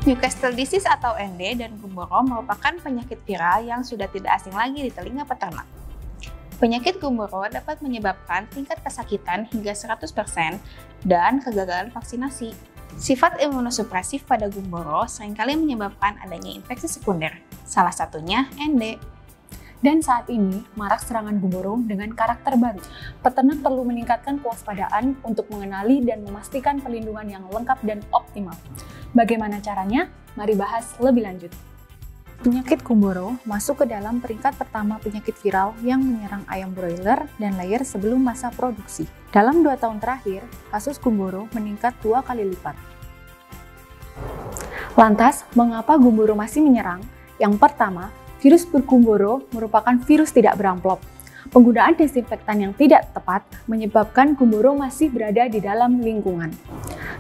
Newcastle disease atau ND dan gumboro merupakan penyakit viral yang sudah tidak asing lagi di telinga peternak. Penyakit gumboro dapat menyebabkan tingkat kesakitan hingga 100% dan kegagalan vaksinasi. Sifat imunosupresif pada gumboro seringkali menyebabkan adanya infeksi sekunder, salah satunya ND. Dan saat ini, marak serangan gumboro dengan karakter baru. Peternak perlu meningkatkan kewaspadaan untuk mengenali dan memastikan perlindungan yang lengkap dan optimal. Bagaimana caranya? Mari bahas lebih lanjut. Penyakit gumboro masuk ke dalam peringkat pertama penyakit viral yang menyerang ayam broiler dan layer sebelum masa produksi. Dalam 2 tahun terakhir, kasus gumboro meningkat 2 kali lipat. Lantas, mengapa gumboro masih menyerang? Yang pertama, virus bergumboro merupakan virus tidak beramplop. Penggunaan desinfektan yang tidak tepat menyebabkan gumboro masih berada di dalam lingkungan.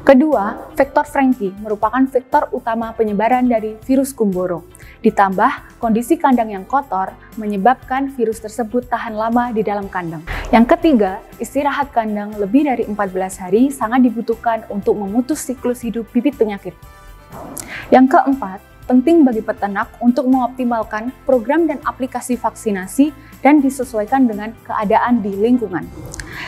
Kedua, vektor Frankie merupakan vektor utama penyebaran dari virus gumboro. Ditambah, kondisi kandang yang kotor menyebabkan virus tersebut tahan lama di dalam kandang. Yang ketiga, istirahat kandang lebih dari 14 hari sangat dibutuhkan untuk memutus siklus hidup bibit penyakit. Yang keempat, penting bagi peternak untuk mengoptimalkan program dan aplikasi vaksinasi dan disesuaikan dengan keadaan di lingkungan.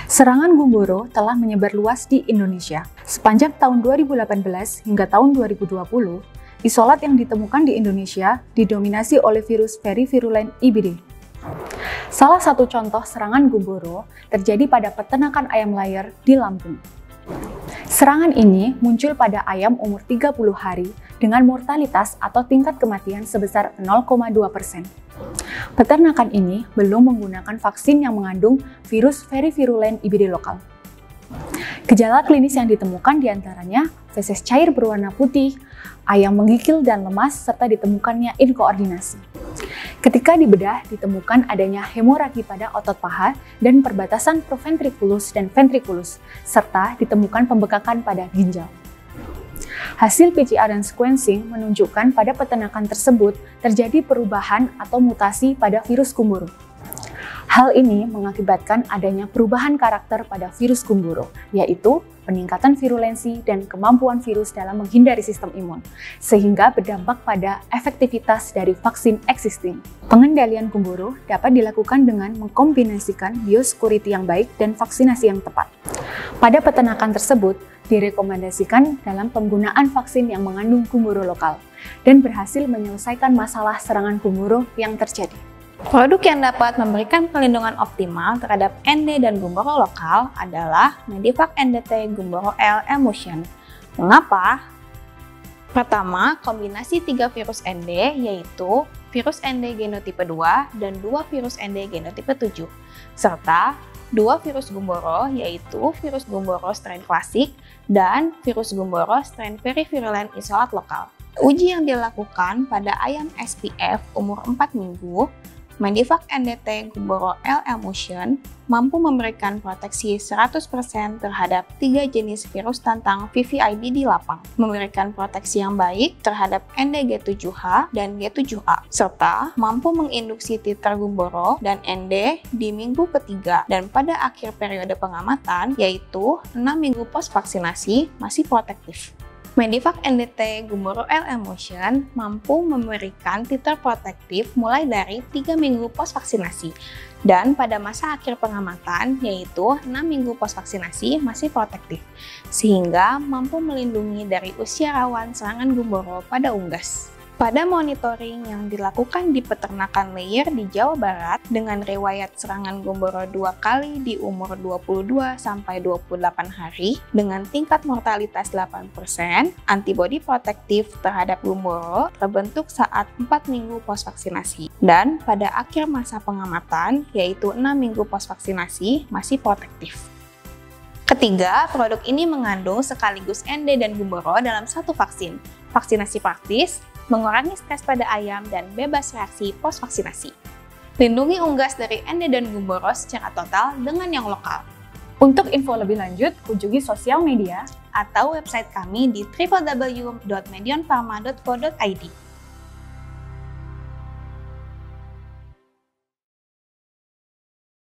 Serangan gumboro telah menyebar luas di Indonesia. Sepanjang tahun 2018 hingga tahun 2020, isolat yang ditemukan di Indonesia didominasi oleh virus very-virulent IBD. Salah satu contoh serangan gumboro terjadi pada peternakan ayam layer di Lampung. Serangan ini muncul pada ayam umur 30 hari dengan mortalitas atau tingkat kematian sebesar 0,2%. Peternakan ini belum menggunakan vaksin yang mengandung virus very-virulent IBD lokal. Gejala klinis yang ditemukan diantaranya feses cair berwarna putih, ayam menggigil dan lemas, serta ditemukannya inkoordinasi. Ketika dibedah, ditemukan adanya hemoragi pada otot paha dan perbatasan proventriculus dan ventriculus, serta ditemukan pembekakan pada ginjal. Hasil PCR dan sequencing menunjukkan pada peternakan tersebut terjadi perubahan atau mutasi pada virus gumboro. Hal ini mengakibatkan adanya perubahan karakter pada virus gumboro, yaitu peningkatan virulensi dan kemampuan virus dalam menghindari sistem imun, sehingga berdampak pada efektivitas dari vaksin existing. Pengendalian gumboro dapat dilakukan dengan mengkombinasikan biosecurity yang baik dan vaksinasi yang tepat. Pada peternakan tersebut, direkomendasikan dalam penggunaan vaksin yang mengandung gumboro lokal dan berhasil menyelesaikan masalah serangan gumboro yang terjadi. Produk yang dapat memberikan perlindungan optimal terhadap ND dan gumboro lokal adalah Medivac NDT Gumboro L Emulsion. Mengapa? Pertama, kombinasi 3 virus ND yaitu virus ND genotipe 2 dan 2 virus ND genotipe 7, serta 2 virus gumboro yaitu virus gumboro strain klasik dan virus gumboro strain very virulent isolat lokal. Uji yang dilakukan pada ayam SPF umur 4 minggu, Medivac NDT Gumboro L Emulsion mampu memberikan proteksi 100% terhadap 3 jenis virus tantang VVID di lapang, memberikan proteksi yang baik terhadap ND-G7H dan G7A, serta mampu menginduksi titer gumboro dan ND di minggu ketiga dan pada akhir periode pengamatan, yaitu 6 minggu pos vaksinasi, masih protektif. Medivac NDT Gumboro L Emulsion mampu memberikan titer protektif mulai dari 3 minggu pos vaksinasi dan pada masa akhir pengamatan yaitu 6 minggu pos vaksinasi masih protektif, sehingga mampu melindungi dari usia rawan serangan gumboro pada unggas. Pada monitoring yang dilakukan di peternakan layer di Jawa Barat dengan riwayat serangan gumboro 2 kali di umur 22-28 hari dengan tingkat mortalitas 8%, antibodi protektif terhadap gumboro terbentuk saat 4 minggu pos vaksinasi dan pada akhir masa pengamatan yaitu 6 minggu pos vaksinasi masih protektif. Ketiga, produk ini mengandung sekaligus ND dan gumboro dalam satu vaksin. Vaksinasi praktis, mengurangi stres pada ayam, dan bebas reaksi pos-vaksinasi. Lindungi unggas dari ND dan gumboro secara total dengan yang lokal. Untuk info lebih lanjut, kunjungi sosial media atau website kami di www.medionpharma.co.id.